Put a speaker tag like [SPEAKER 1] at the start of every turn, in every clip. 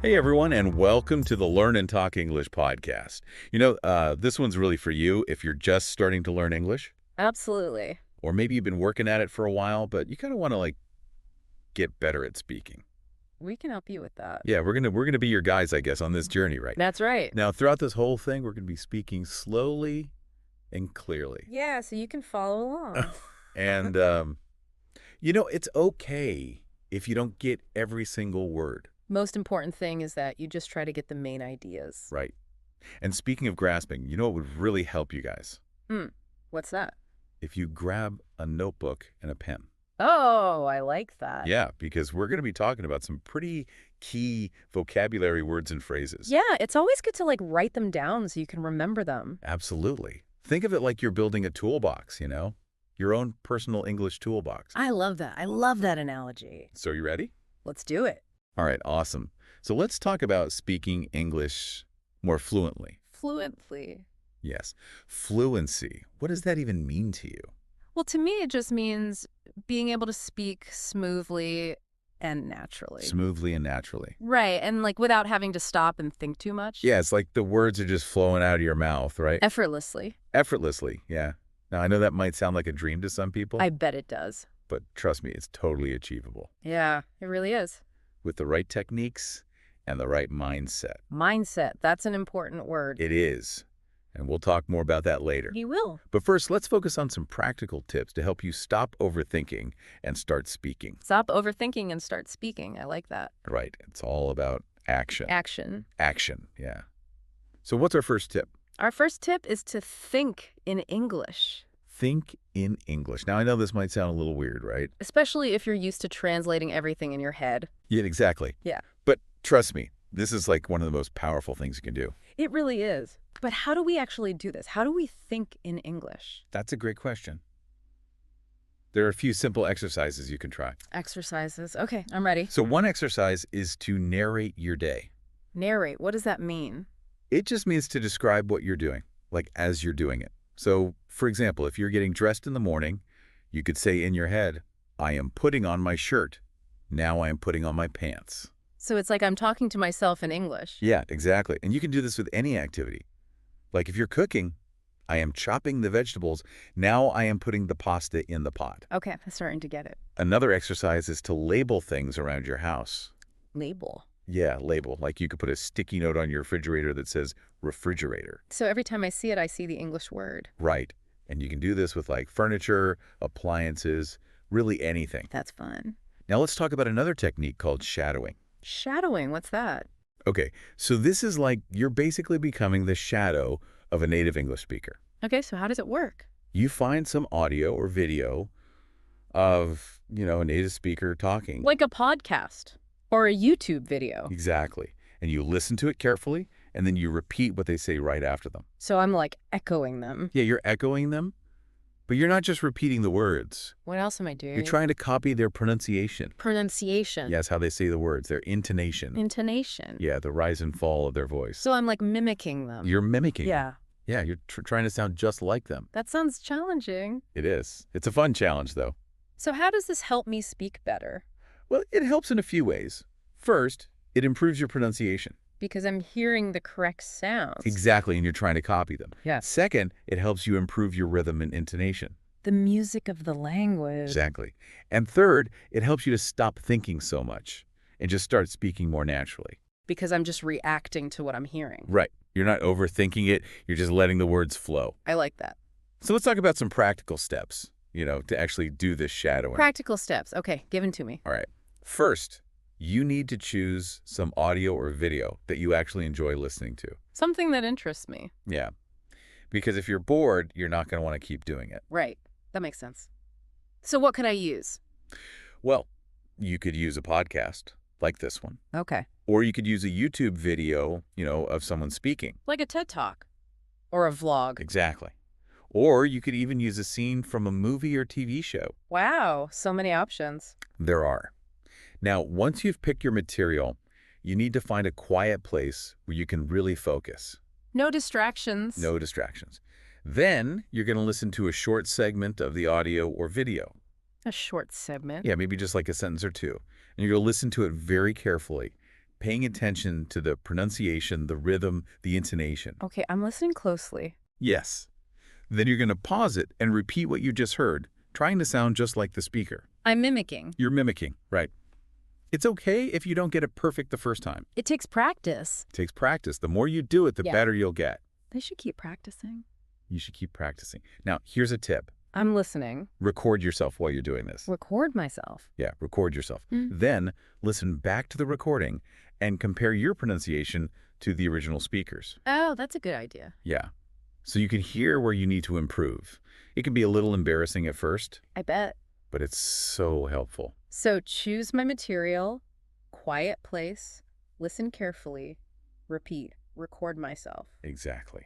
[SPEAKER 1] Hey, everyone, and welcome to the Learn and Talk English podcast. This one's really for you if you're just starting to learn English,
[SPEAKER 2] Absolutely.
[SPEAKER 1] or maybe you've been working at it for a while, but you kind of want to get better at speaking.
[SPEAKER 2] We can help you with that.
[SPEAKER 1] Yeah, we're gonna be your guys, I guess, on this journey, right?
[SPEAKER 2] That's right.
[SPEAKER 1] Now, throughout this whole thing, we're gonna be speaking slowly and clearly.
[SPEAKER 2] Yeah, so you can follow along.
[SPEAKER 1] And it's okay if you don't get every single word,
[SPEAKER 2] Most important thing is that you just try to get the main ideas.
[SPEAKER 1] right? And speaking of grasping, you know what would really help you guys?
[SPEAKER 2] What's that?
[SPEAKER 1] If you grab a notebook and a pen.
[SPEAKER 2] Oh, I like that.
[SPEAKER 1] Yeah, because we're going to be talking about some pretty key vocabulary words and phrases.
[SPEAKER 2] Yeah, it's always good to write them down so you can remember them.
[SPEAKER 1] Absolutely. Think of it like you're building a toolbox, your own personal English toolbox.
[SPEAKER 2] I love that. I love that analogy.
[SPEAKER 1] So you ready?
[SPEAKER 2] Let's do it.
[SPEAKER 1] All right, awesome. So let's talk about speaking English more fluently.
[SPEAKER 2] Fluently.
[SPEAKER 1] Yes, fluency. What does that even mean to you?
[SPEAKER 2] Well, to me, it just means being able to speak smoothly and naturally.
[SPEAKER 1] Smoothly and naturally.
[SPEAKER 2] Right, and without having to stop and think too much.
[SPEAKER 1] Yeah, it's like the words are just flowing out of your mouth, right?
[SPEAKER 2] Effortlessly.
[SPEAKER 1] Effortlessly, yeah. Now, I know that might sound like a dream to some people,
[SPEAKER 2] I bet it does.
[SPEAKER 1] but trust me, it's totally achievable.
[SPEAKER 2] Yeah, it really is.
[SPEAKER 1] With the right techniques and the right mindset.
[SPEAKER 2] Mindset, that's an important word.
[SPEAKER 1] It is. And we'll talk more about that later.
[SPEAKER 2] You will.
[SPEAKER 1] But first, let's focus on some practical tips to help you stop overthinking and start speaking.
[SPEAKER 2] Stop overthinking and start speaking. I like that.
[SPEAKER 1] Right. It's all about action.
[SPEAKER 2] Action.
[SPEAKER 1] Action, yeah. So what's our first tip?
[SPEAKER 2] Our first tip is to think in English,
[SPEAKER 1] Think in English. Now, I know this might sound a little weird, right?
[SPEAKER 2] especially if you're used to translating everything in your head.
[SPEAKER 1] Yeah, exactly.
[SPEAKER 2] Yeah.
[SPEAKER 1] But trust me, this is like one of the most powerful things you can do.
[SPEAKER 2] It really is. But how do we actually do this? How do we think in English?
[SPEAKER 1] That's a great question. There are a few simple exercises you can try.
[SPEAKER 2] Exercises. Okay, I'm ready.
[SPEAKER 1] So one exercise is to narrate your day.
[SPEAKER 2] Narrate. What does that mean?
[SPEAKER 1] It just means to describe what you're doing, like as you're doing it. So, for example, if you're getting dressed in the morning, you could say in your head, I am putting on my shirt. Now I am putting on my pants.
[SPEAKER 2] So it's like I'm talking to myself in English.
[SPEAKER 1] Yeah, exactly. And you can do this with any activity. Like if you're cooking, I am chopping the vegetables. Now I am putting the pasta in the pot.
[SPEAKER 2] Okay, I'm starting to get it.
[SPEAKER 1] Another exercise is to label things around your house.
[SPEAKER 2] Label.
[SPEAKER 1] Yeah, label. Like you could put a sticky note on your refrigerator that says refrigerator.
[SPEAKER 2] So every time I see it, I see the English word.
[SPEAKER 1] Right. And you can do this with like furniture, appliances, really anything.
[SPEAKER 2] That's fun.
[SPEAKER 1] Now let's talk about another technique called shadowing.
[SPEAKER 2] Shadowing, what's that?
[SPEAKER 1] Okay, so this is like you're basically becoming the shadow of a native English speaker.
[SPEAKER 2] Okay, so how does it work?
[SPEAKER 1] You find some audio or video of, a native speaker talking.
[SPEAKER 2] Like a podcast or a YouTube video.
[SPEAKER 1] Exactly. And you listen to it carefully, and then you repeat what they say right after them.
[SPEAKER 2] So I'm echoing them.
[SPEAKER 1] Yeah, you're echoing them, but you're not just repeating the words.
[SPEAKER 2] What else am I doing?
[SPEAKER 1] You're trying to copy their pronunciation.
[SPEAKER 2] Pronunciation.
[SPEAKER 1] Yes, how they say the words, their intonation.
[SPEAKER 2] Intonation.
[SPEAKER 1] Yeah, the rise and fall of their voice.
[SPEAKER 2] So I'm mimicking them.
[SPEAKER 1] You're mimicking.
[SPEAKER 2] Yeah.
[SPEAKER 1] Yeah, you're trying to sound just like them.
[SPEAKER 2] That sounds challenging.
[SPEAKER 1] It is. It's a fun challenge, though.
[SPEAKER 2] So how does this help me speak better?
[SPEAKER 1] Well, it helps in a few ways. First, it improves your pronunciation.
[SPEAKER 2] Because I'm hearing the correct sounds.
[SPEAKER 1] Exactly, and you're trying to copy them.
[SPEAKER 2] Yeah.
[SPEAKER 1] Second, it helps you improve your rhythm and intonation.
[SPEAKER 2] The music of the language.
[SPEAKER 1] Exactly. And third, it helps you to stop thinking so much and just start speaking more naturally.
[SPEAKER 2] Because I'm just reacting to what I'm hearing.
[SPEAKER 1] Right. You're not overthinking it. You're just letting the words flow.
[SPEAKER 2] I like that.
[SPEAKER 1] So let's talk about some practical steps, to actually do this shadowing.
[SPEAKER 2] Practical steps. Okay, given to me.
[SPEAKER 1] All right. First, you need to choose some audio or video that you actually enjoy listening to.
[SPEAKER 2] Something that interests me.
[SPEAKER 1] Yeah. Because if you're bored, you're not going to want to keep doing it.
[SPEAKER 2] Right. That makes sense. So what could I use?
[SPEAKER 1] Well, you could use a podcast like this one.
[SPEAKER 2] Okay.
[SPEAKER 1] Or you could use a YouTube video, of someone speaking.
[SPEAKER 2] Like a TED Talk. Or a vlog.
[SPEAKER 1] Exactly. Or you could even use a scene from a movie or TV show.
[SPEAKER 2] Wow, so many options.
[SPEAKER 1] There are. Now, once you've picked your material, you need to find a quiet place where you can really focus.
[SPEAKER 2] No distractions.
[SPEAKER 1] No distractions. Then you're going to listen to a short segment of the audio or video.
[SPEAKER 2] A short segment.
[SPEAKER 1] Yeah, maybe just like a sentence or two. And you're going to listen to it very carefully. paying attention to the pronunciation, the rhythm, the intonation.
[SPEAKER 2] Okay, I'm listening closely.
[SPEAKER 1] Yes. Then you're going to pause it and repeat what you just heard, trying to sound just like the speaker.
[SPEAKER 2] I'm mimicking.
[SPEAKER 1] You're mimicking, right? It's okay if you don't get it perfect the first time.
[SPEAKER 2] It takes practice.
[SPEAKER 1] It takes practice. The more you do it, the
[SPEAKER 2] Yeah.
[SPEAKER 1] better you'll get.
[SPEAKER 2] They should keep practicing.
[SPEAKER 1] You should keep practicing. Now, here's a tip.
[SPEAKER 2] I'm listening.
[SPEAKER 1] Record yourself while you're doing this.
[SPEAKER 2] Record myself.
[SPEAKER 1] Yeah, record yourself.
[SPEAKER 2] Mm.
[SPEAKER 1] Then listen back to the recording and compare your pronunciation to the original speakers.
[SPEAKER 2] Oh, that's a good idea.
[SPEAKER 1] Yeah. So you can hear where you need to improve. It can be a little embarrassing at first,
[SPEAKER 2] I bet.
[SPEAKER 1] but it's so helpful.
[SPEAKER 2] So choose my material, quiet place, listen carefully, repeat, record myself.
[SPEAKER 1] Exactly.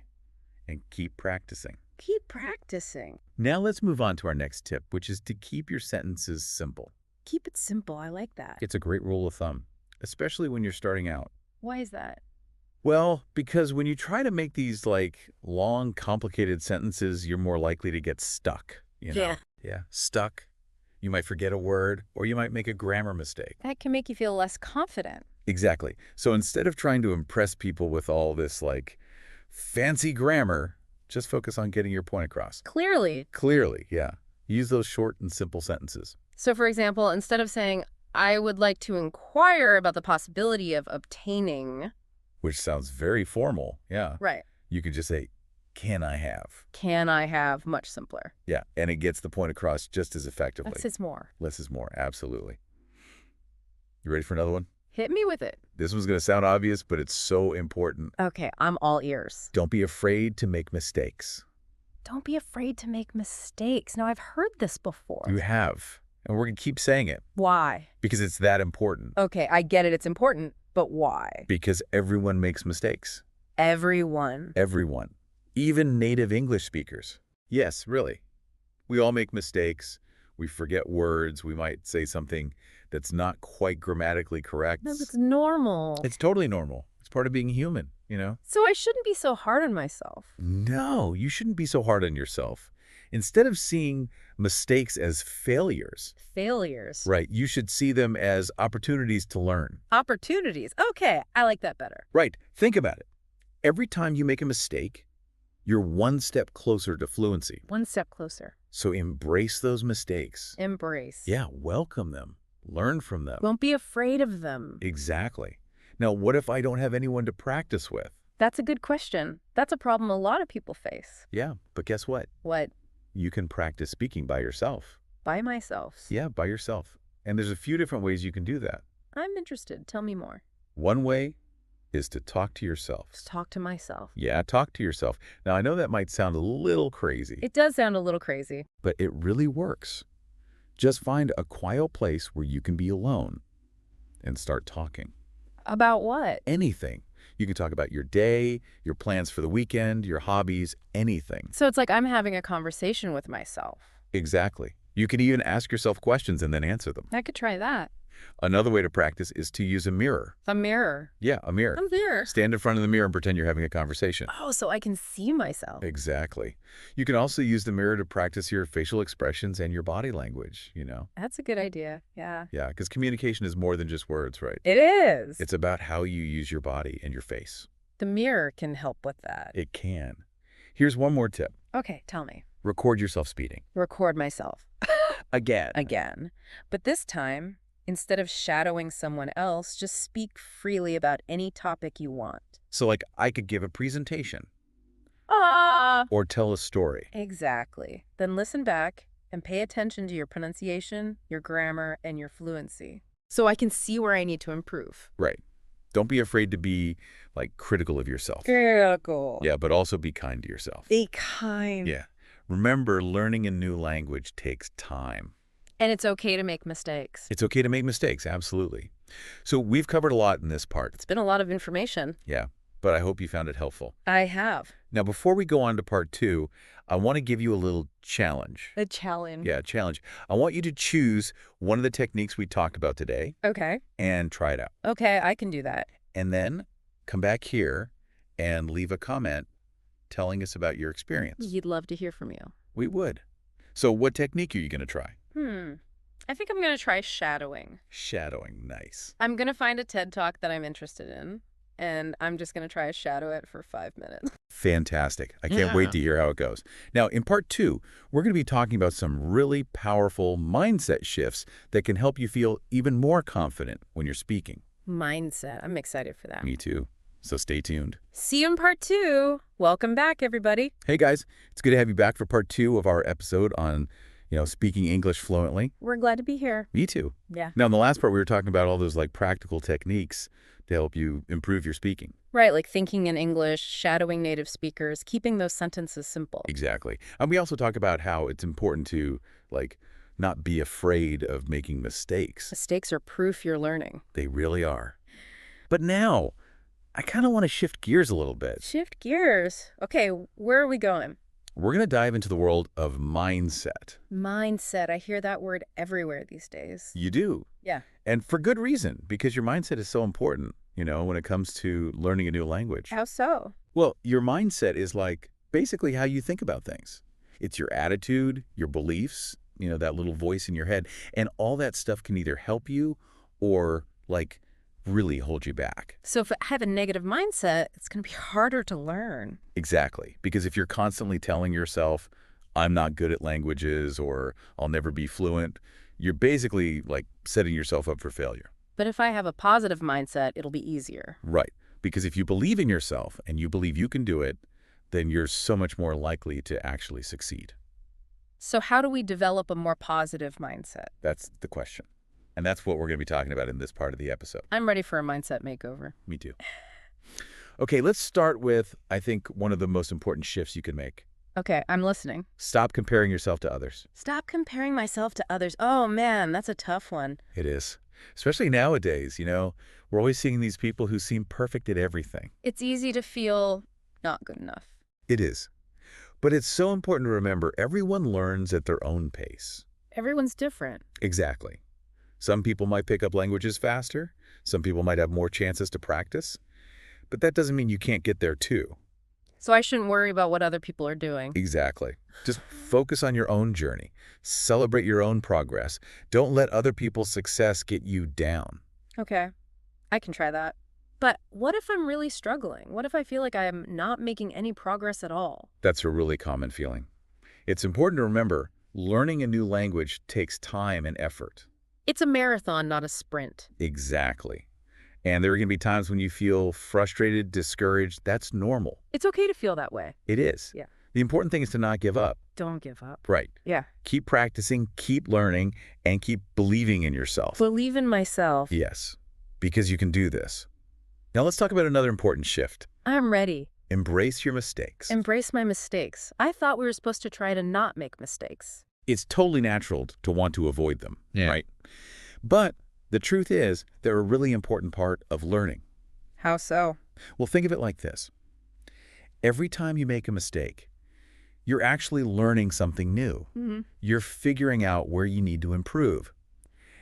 [SPEAKER 1] And keep practicing.
[SPEAKER 2] Keep practicing.
[SPEAKER 1] Now let's move on to our next tip, which is to keep your sentences simple.
[SPEAKER 2] Keep it simple. I like that.
[SPEAKER 1] It's a great rule of thumb, especially when you're starting out.
[SPEAKER 2] Why is that?
[SPEAKER 1] Well, because when you try to make these long, complicated sentences, you're more likely to get stuck.
[SPEAKER 2] Yeah.
[SPEAKER 1] Yeah, stuck. You might forget a word, or you might make a grammar mistake.
[SPEAKER 2] That can make you feel less confident.
[SPEAKER 1] Exactly. So instead of trying to impress people with all this fancy grammar, just focus on getting your point across.
[SPEAKER 2] Clearly.
[SPEAKER 1] Clearly, yeah. Use those short and simple sentences.
[SPEAKER 2] So, for example, instead of saying, I would like to inquire about the possibility of obtaining.
[SPEAKER 1] Which sounds very formal, yeah.
[SPEAKER 2] Right.
[SPEAKER 1] You could just say, can I have?
[SPEAKER 2] Can I have? Much simpler.
[SPEAKER 1] Yeah, and it gets the point across just as effectively.
[SPEAKER 2] Less is more.
[SPEAKER 1] Less is more, absolutely. You ready for another one?
[SPEAKER 2] Hit me with it.
[SPEAKER 1] This one's going to sound obvious, but it's so important.
[SPEAKER 2] Okay, I'm all ears.
[SPEAKER 1] Don't be afraid to make mistakes.
[SPEAKER 2] Don't be afraid to make mistakes. Now, I've heard this before.
[SPEAKER 1] You have. And we're going to keep saying it
[SPEAKER 2] Why?
[SPEAKER 1] because it's that important.
[SPEAKER 2] Okay, I get it. It's important, but why?
[SPEAKER 1] Because everyone makes mistakes.
[SPEAKER 2] Everyone.
[SPEAKER 1] Everyone. Even native English speakers. Yes, really. We all make mistakes. We forget words. We might say something that's not quite grammatically correct.
[SPEAKER 2] No, it's normal.
[SPEAKER 1] It's totally normal. It's part of being human,
[SPEAKER 2] So I shouldn't be so hard on myself.
[SPEAKER 1] No, you shouldn't be so hard on yourself. Instead of seeing mistakes as failures,
[SPEAKER 2] Failures.
[SPEAKER 1] right, you should see them as opportunities to learn.
[SPEAKER 2] Opportunities. Okay, I like that better.
[SPEAKER 1] Right. Think about it. Every time you make a mistake, you're one step closer to fluency.
[SPEAKER 2] One step closer.
[SPEAKER 1] So embrace those mistakes.
[SPEAKER 2] Embrace.
[SPEAKER 1] Yeah, welcome them. Learn from them.
[SPEAKER 2] Don't be afraid of them.
[SPEAKER 1] Exactly. Now, what if I don't have anyone to practice with?
[SPEAKER 2] That's a good question. That's a problem a lot of people face.
[SPEAKER 1] Yeah, but guess what?
[SPEAKER 2] What?
[SPEAKER 1] You can practice speaking by yourself.
[SPEAKER 2] By myself.
[SPEAKER 1] Yeah, by yourself. And there's a few different ways you can do that.
[SPEAKER 2] I'm interested. Tell me more.
[SPEAKER 1] One way is to talk to yourself.
[SPEAKER 2] Just talk to myself.
[SPEAKER 1] Yeah, talk to yourself. Now, I know that might sound a little crazy,
[SPEAKER 2] It does sound a little crazy.
[SPEAKER 1] but it really works. Just find a quiet place where you can be alone and start talking.
[SPEAKER 2] About what?
[SPEAKER 1] Anything. You can talk about your day, your plans for the weekend, your hobbies, anything.
[SPEAKER 2] So it's like I'm having a conversation with myself.
[SPEAKER 1] Exactly. You can even ask yourself questions and then answer them.
[SPEAKER 2] I could try that.
[SPEAKER 1] Another way to practice is to use a mirror.
[SPEAKER 2] A mirror.
[SPEAKER 1] Yeah, a mirror.
[SPEAKER 2] I'm there.
[SPEAKER 1] Stand in front of the mirror and pretend you're having a conversation.
[SPEAKER 2] Oh, so I can see myself.
[SPEAKER 1] Exactly. You can also use the mirror to practice your facial expressions and your body language,
[SPEAKER 2] That's a good idea. Yeah.
[SPEAKER 1] Yeah, because communication is more than just words, right?
[SPEAKER 2] It is.
[SPEAKER 1] It's about how you use your body and your face.
[SPEAKER 2] The mirror can help with that.
[SPEAKER 1] It can. Here's one more tip.
[SPEAKER 2] Okay, tell me.
[SPEAKER 1] Record yourself speeding.
[SPEAKER 2] Record myself.
[SPEAKER 1] Again.
[SPEAKER 2] Again. But this time, instead of shadowing someone else, just speak freely about any topic you want.
[SPEAKER 1] So I could give a presentation
[SPEAKER 2] Ah!
[SPEAKER 1] or tell a story.
[SPEAKER 2] Exactly. Then listen back and pay attention to your pronunciation, your grammar, and your fluency. So I can see where I need to improve.
[SPEAKER 1] Right. Don't be afraid to be critical of yourself.
[SPEAKER 2] Critical.
[SPEAKER 1] Yeah, but also be kind to yourself.
[SPEAKER 2] Be kind.
[SPEAKER 1] Yeah. Remember, learning a new language takes time.
[SPEAKER 2] And it's okay to make mistakes.
[SPEAKER 1] It's okay to make mistakes, absolutely. So we've covered a lot in this part.
[SPEAKER 2] It's been a lot of information.
[SPEAKER 1] Yeah, but I hope you found it helpful.
[SPEAKER 2] I have.
[SPEAKER 1] Now, before we go on to part 2, I want to give you a little challenge.
[SPEAKER 2] A challenge.
[SPEAKER 1] Yeah, challenge. I want you to choose one of the techniques we talked about today
[SPEAKER 2] Okay.
[SPEAKER 1] and try it out.
[SPEAKER 2] Okay, I can do that.
[SPEAKER 1] And then come back here and leave a comment telling us about your experience.
[SPEAKER 2] You'd love to hear from you.
[SPEAKER 1] We would. So what technique are you going to try?
[SPEAKER 2] I think I'm going to try shadowing.
[SPEAKER 1] Shadowing, nice.
[SPEAKER 2] I'm going to find a TED Talk that I'm interested in, and I'm just going to try to shadow it for 5 minutes.
[SPEAKER 1] Fantastic. I can't wait to hear how it goes. Now, in part 2, we're going to be talking about some really powerful mindset shifts that can help you feel even more confident when you're speaking.
[SPEAKER 2] Mindset. I'm excited for that.
[SPEAKER 1] Me too. So stay tuned.
[SPEAKER 2] See you in part 2. Welcome back, everybody.
[SPEAKER 1] Hey guys, it's good to have you back for part 2 of our episode on, speaking English fluently.
[SPEAKER 2] We're glad to be here.
[SPEAKER 1] Me too.
[SPEAKER 2] Yeah.
[SPEAKER 1] Now, in the last part, we were talking about all those practical techniques to help you improve your speaking.
[SPEAKER 2] Right, like thinking in English, shadowing native speakers, keeping those sentences simple.
[SPEAKER 1] Exactly. And we also talk about how it's important to, not be afraid of making mistakes.
[SPEAKER 2] Mistakes are proof you're learning.
[SPEAKER 1] They really are. But now, I kind of want to shift gears a little bit.
[SPEAKER 2] Shift gears. Okay, where are we going?
[SPEAKER 1] We're going to dive into the world of mindset.
[SPEAKER 2] Mindset. I hear that word everywhere these days.
[SPEAKER 1] You do.
[SPEAKER 2] Yeah.
[SPEAKER 1] And for good reason, because your mindset is so important, when it comes to learning a new language.
[SPEAKER 2] How so?
[SPEAKER 1] Well, your mindset is basically how you think about things. It's your attitude, your beliefs, that little voice in your head. And all that stuff can either help you or really hold you back.
[SPEAKER 2] So if I have a negative mindset, it's going to be harder to learn.
[SPEAKER 1] Exactly. Because if you're constantly telling yourself, I'm not good at languages or I'll never be fluent, you're basically setting yourself up for failure.
[SPEAKER 2] But if I have a positive mindset, it'll be easier.
[SPEAKER 1] Right. Because if you believe in yourself and you believe you can do it, then you're so much more likely to actually succeed.
[SPEAKER 2] So how do we develop a more positive mindset?
[SPEAKER 1] That's the question. And that's what we're going to be talking about in this part of the episode.
[SPEAKER 2] I'm ready for a mindset makeover.
[SPEAKER 1] Me too. Okay, let's start with, I think, one of the most important shifts you can make.
[SPEAKER 2] Okay, I'm listening.
[SPEAKER 1] Stop comparing yourself to others.
[SPEAKER 2] Stop comparing myself to others. Oh, man, that's a tough one.
[SPEAKER 1] It is. Especially nowadays, we're always seeing these people who seem perfect at everything.
[SPEAKER 2] It's easy to feel not good enough.
[SPEAKER 1] It is. But it's so important to remember everyone learns at their own pace.
[SPEAKER 2] Everyone's different.
[SPEAKER 1] Exactly. Some people might pick up languages faster. Some people might have more chances to practice. But that doesn't mean you can't get there too.
[SPEAKER 2] So I shouldn't worry about what other people are doing.
[SPEAKER 1] Exactly. Just focus on your own journey. Celebrate your own progress. Don't let other people's success get you down.
[SPEAKER 2] Okay, I can try that. But what if I'm really struggling? What if I feel like I'm not making any progress at all?
[SPEAKER 1] That's a really common feeling. It's important to remember, learning a new language takes time and effort.
[SPEAKER 2] It's a marathon, not a sprint.
[SPEAKER 1] Exactly. And there are going to be times when you feel frustrated, discouraged. That's normal.
[SPEAKER 2] It's okay to feel that way.
[SPEAKER 1] It is.
[SPEAKER 2] Yeah.
[SPEAKER 1] The important thing is to not give up.
[SPEAKER 2] Don't give up.
[SPEAKER 1] Right.
[SPEAKER 2] Yeah.
[SPEAKER 1] Keep practicing, keep learning, and keep believing in yourself.
[SPEAKER 2] Believe in myself.
[SPEAKER 1] Yes, because you can do this. Now let's talk about another important shift.
[SPEAKER 2] I'm ready.
[SPEAKER 1] Embrace your mistakes.
[SPEAKER 2] Embrace my mistakes. I thought we were supposed to try to not make mistakes.
[SPEAKER 1] It's totally natural to want to avoid them,
[SPEAKER 3] Yeah.
[SPEAKER 1] right? But the truth is, they're a really important part of learning.
[SPEAKER 2] How so?
[SPEAKER 1] Well, think of it like this. Every time you make a mistake, you're actually learning something new.
[SPEAKER 2] Mm-hmm.
[SPEAKER 1] You're figuring out where you need to improve,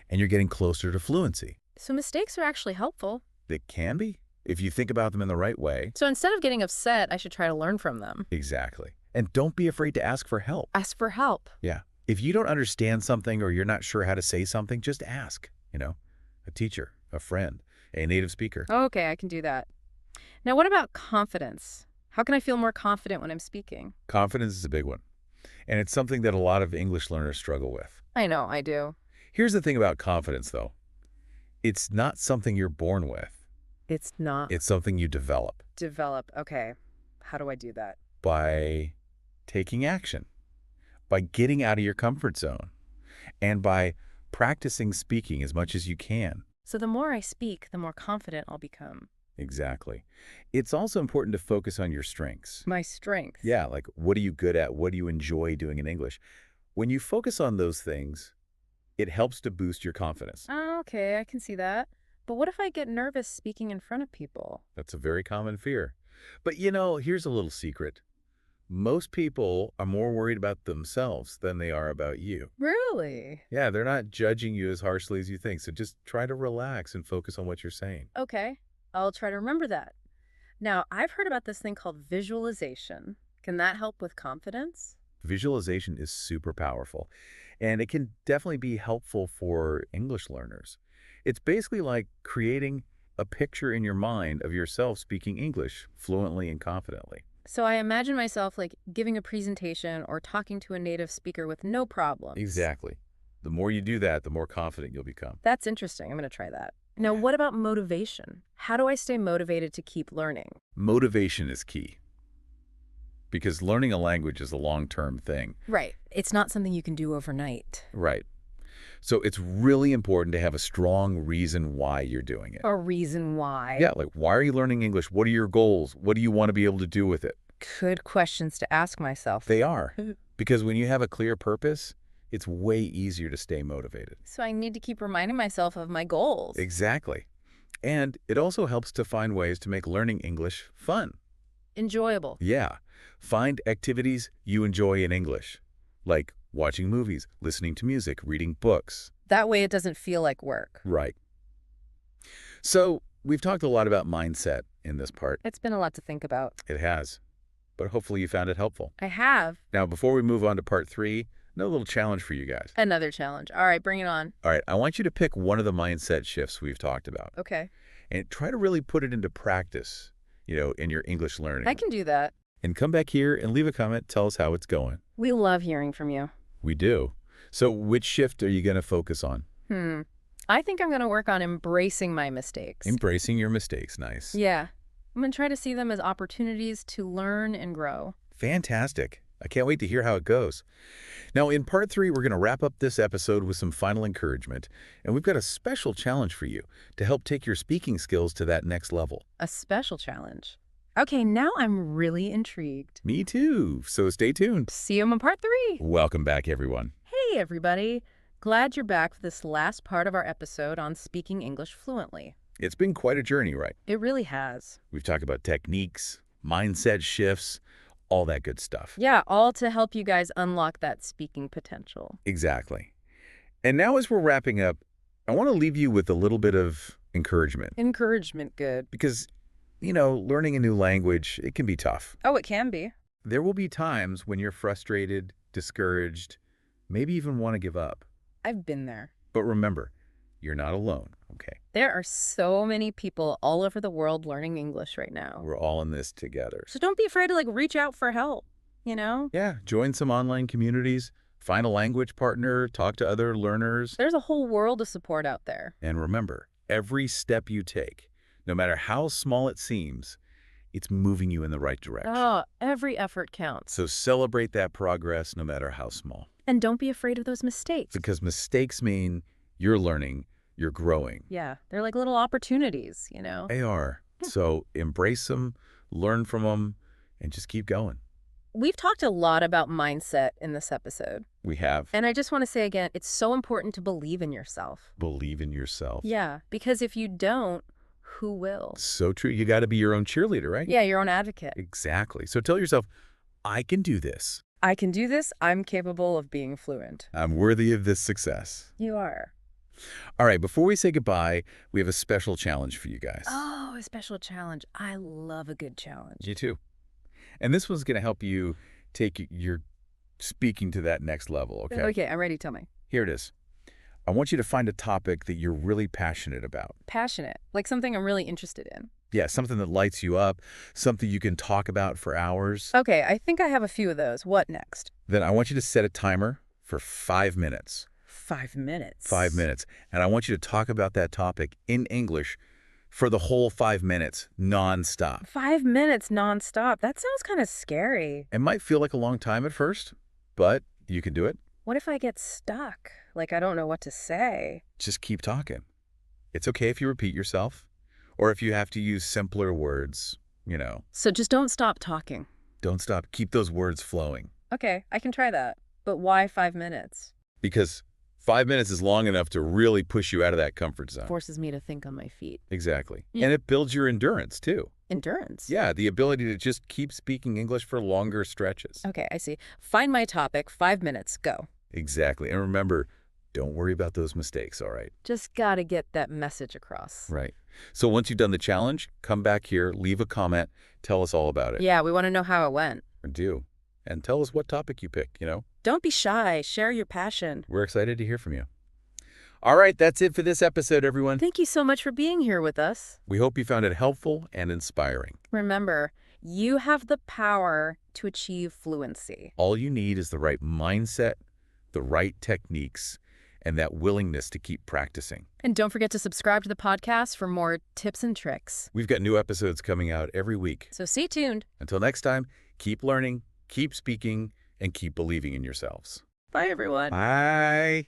[SPEAKER 1] and you're getting closer to fluency.
[SPEAKER 2] So mistakes are actually helpful.
[SPEAKER 1] They can be, if you think about them in the right way.
[SPEAKER 2] So instead of getting upset, I should try to learn from them.
[SPEAKER 1] Exactly. And don't be afraid to ask for help.
[SPEAKER 2] Ask for help.
[SPEAKER 1] Yeah. If you don't understand something or you're not sure how to say something, just ask, a teacher, a friend, a native speaker.
[SPEAKER 2] Okay, I can do that. Now, what about confidence? How can I feel more confident when I'm speaking?
[SPEAKER 1] Confidence is a big one. And it's something that a lot of English learners struggle with.
[SPEAKER 2] I know, I do.
[SPEAKER 1] Here's the thing about confidence, though. It's not something you're born with.
[SPEAKER 2] It's not.
[SPEAKER 1] It's something you develop
[SPEAKER 2] Develop. Okay. How do I do that?
[SPEAKER 1] by taking action, by getting out of your comfort zone, and by practicing speaking as much as you can.
[SPEAKER 2] So the more I speak, the more confident I'll become.
[SPEAKER 1] Exactly. It's also important to focus on your strengths.
[SPEAKER 2] My strengths.
[SPEAKER 1] Yeah, what are you good at? What do you enjoy doing in English? When you focus on those things, it helps to boost your confidence.
[SPEAKER 2] Oh, okay, I can see that. But what if I get nervous speaking in front of people?
[SPEAKER 1] That's a very common fear. But here's a little secret. Most people are more worried about themselves than they are about you.
[SPEAKER 2] Really?
[SPEAKER 1] Yeah, they're not judging you as harshly as you think. So just try to relax and focus on what you're saying.
[SPEAKER 2] Okay, I'll try to remember that. Now, I've heard about this thing called visualization. Can that help with confidence?
[SPEAKER 1] Visualization is super powerful, and it can definitely be helpful for English learners. It's basically like creating a picture in your mind of yourself speaking English fluently and confidently.
[SPEAKER 2] So I imagine myself like giving a presentation or talking to a native speaker with no problems.
[SPEAKER 1] Exactly. The more you do that, the more confident you'll become.
[SPEAKER 2] That's interesting. I'm going to try that. Now, what about motivation? How do I stay motivated to keep learning?
[SPEAKER 1] Motivation is key because learning a language is a long-term thing.
[SPEAKER 2] Right. It's not something you can do overnight.
[SPEAKER 1] Right. So it's really important to have a strong reason why you're doing it.
[SPEAKER 2] A reason why.
[SPEAKER 1] Yeah, like why are you learning English? What are your goals? What do you want to be able to do with it?
[SPEAKER 2] Good questions to ask myself.
[SPEAKER 1] They are. Because when you have a clear purpose, it's way easier to stay motivated.
[SPEAKER 2] So I need to keep reminding myself of my goals.
[SPEAKER 1] Exactly. And it also helps to find ways to make learning English fun.
[SPEAKER 2] Enjoyable.
[SPEAKER 1] Yeah. Find activities you enjoy in English, like watching movies, listening to music, reading books.
[SPEAKER 2] That way it doesn't feel like work.
[SPEAKER 1] Right. So we've talked a lot about mindset in this part.
[SPEAKER 2] It's been a lot to think about.
[SPEAKER 1] It has. But hopefully you found it helpful.
[SPEAKER 2] I have.
[SPEAKER 1] Now, before we move on to part 3, another little challenge for you guys.
[SPEAKER 2] Another challenge. All right, bring it on.
[SPEAKER 1] All right, I want you to pick one of the mindset shifts we've talked about
[SPEAKER 2] Okay.
[SPEAKER 1] and try to really put it into practice, in your English learning.
[SPEAKER 2] I can do that.
[SPEAKER 1] And come back here and leave a comment. Tell us how it's going.
[SPEAKER 2] We love hearing from you.
[SPEAKER 1] We do. So which shift are you going to focus on?
[SPEAKER 2] I think I'm going to work on embracing my mistakes.
[SPEAKER 1] Embracing your mistakes. Nice.
[SPEAKER 2] Yeah. I'm going to try to see them as opportunities to learn and grow.
[SPEAKER 1] Fantastic. I can't wait to hear how it goes. Now, in part 3, we're going to wrap up this episode with some final encouragement, and we've got a special challenge for you to help take your speaking skills to that next level.
[SPEAKER 2] A special challenge. Okay, now I'm really intrigued.
[SPEAKER 1] Me too. So stay tuned.
[SPEAKER 2] See you in part 3.
[SPEAKER 1] Welcome back, everyone.
[SPEAKER 2] Hey, everybody. Glad you're back for this last part of our episode on speaking English fluently.
[SPEAKER 1] It's been quite a journey, right?
[SPEAKER 2] It really has.
[SPEAKER 1] We've talked about techniques, mindset shifts, all that good stuff.
[SPEAKER 2] Yeah, all to help you guys unlock that speaking potential.
[SPEAKER 1] Exactly. And now as we're wrapping up, I want to leave you with a little bit of encouragement.
[SPEAKER 2] Encouragement, good.
[SPEAKER 1] Because, learning a new language, it can be tough.
[SPEAKER 2] Oh, it can be.
[SPEAKER 1] There will be times when you're frustrated, discouraged, maybe even want to give up.
[SPEAKER 2] I've been there.
[SPEAKER 1] But remember, you're not alone, okay?
[SPEAKER 2] There are so many people all over the world learning English right now.
[SPEAKER 1] We're all in this together.
[SPEAKER 2] So don't be afraid to reach out for help,
[SPEAKER 1] Yeah, join some online communities, find a language partner, talk to other learners.
[SPEAKER 2] There's a whole world of support out there.
[SPEAKER 1] And remember, every step you take, no matter how small it seems, it's moving you in the right direction.
[SPEAKER 2] Oh, every effort counts.
[SPEAKER 1] So celebrate that progress no matter how small.
[SPEAKER 2] And don't be afraid of those mistakes.
[SPEAKER 1] Because mistakes mean you're learning, you're growing.
[SPEAKER 2] Yeah, they're like little opportunities,
[SPEAKER 1] They are. So embrace them, learn from them, and just keep going.
[SPEAKER 2] We've talked a lot about mindset in this episode.
[SPEAKER 1] We have.
[SPEAKER 2] And I just want to say again, it's so important to believe in yourself.
[SPEAKER 1] Believe in yourself.
[SPEAKER 2] Yeah, because if you don't, who will?
[SPEAKER 1] So true. You got to be your own cheerleader, right?
[SPEAKER 2] Yeah, your own advocate.
[SPEAKER 1] Exactly. So tell yourself, I can do this.
[SPEAKER 2] I can do this. I'm capable of being fluent.
[SPEAKER 1] I'm worthy of this success.
[SPEAKER 2] You are.
[SPEAKER 1] All right, before we say goodbye, we have a special challenge for you guys.
[SPEAKER 2] Oh, a special challenge. I love a good challenge.
[SPEAKER 1] You too. And this one's going to help you take your speaking to that next level, okay?
[SPEAKER 2] Okay, I'm ready. Tell me.
[SPEAKER 1] Here it is. I want you to find a topic that you're really passionate about.
[SPEAKER 2] Passionate. Like something I'm really interested in.
[SPEAKER 1] Yeah, something that lights you up, something you can talk about for hours.
[SPEAKER 2] Okay, I think I have a few of those. What next?
[SPEAKER 1] Then I want you to set a timer for 5 minutes.
[SPEAKER 2] 5 minutes.
[SPEAKER 1] 5 minutes. And I want you to talk about that topic in English for the whole 5 minutes, nonstop.
[SPEAKER 2] 5 minutes nonstop. That sounds kind of scary.
[SPEAKER 1] It might feel like a long time at first, but you can do it.
[SPEAKER 2] What if I get stuck? Like I don't know what to say.
[SPEAKER 1] Just keep talking. It's okay if you repeat yourself or if you have to use simpler words,
[SPEAKER 2] So just don't stop talking.
[SPEAKER 1] Don't stop. Keep those words flowing.
[SPEAKER 2] Okay, I can try that. But why 5 minutes?
[SPEAKER 1] Because 5 minutes is long enough to really push you out of that comfort zone.
[SPEAKER 2] Forces me to think on my feet.
[SPEAKER 1] Exactly. And it builds your endurance, too.
[SPEAKER 2] Endurance?
[SPEAKER 1] Yeah, the ability to just keep speaking English for longer stretches.
[SPEAKER 2] Okay, I see. Find my topic, 5 minutes, go.
[SPEAKER 1] Exactly. And remember, don't worry about those mistakes, all right?
[SPEAKER 2] Just gotta get that message across.
[SPEAKER 1] Right. So once you've done the challenge, come back here, leave a comment, tell us all about it.
[SPEAKER 2] Yeah, we want to know how it went.
[SPEAKER 1] Do. and tell us what topic you pick.
[SPEAKER 2] Don't be shy. Share your passion.
[SPEAKER 1] We're excited to hear from you. All right, that's it for this episode, everyone.
[SPEAKER 2] Thank you so much for being here with us.
[SPEAKER 1] We hope you found it helpful and inspiring.
[SPEAKER 2] Remember, you have the power to achieve fluency.
[SPEAKER 1] All you need is the right mindset, the right techniques, and that willingness to keep practicing.
[SPEAKER 2] And don't forget to subscribe to the podcast for more tips and tricks.
[SPEAKER 1] We've got new episodes coming out every week.
[SPEAKER 2] So stay tuned.
[SPEAKER 1] Until next time, keep learning, keep speaking, and keep believing in yourselves.
[SPEAKER 2] Bye, everyone.
[SPEAKER 1] Bye.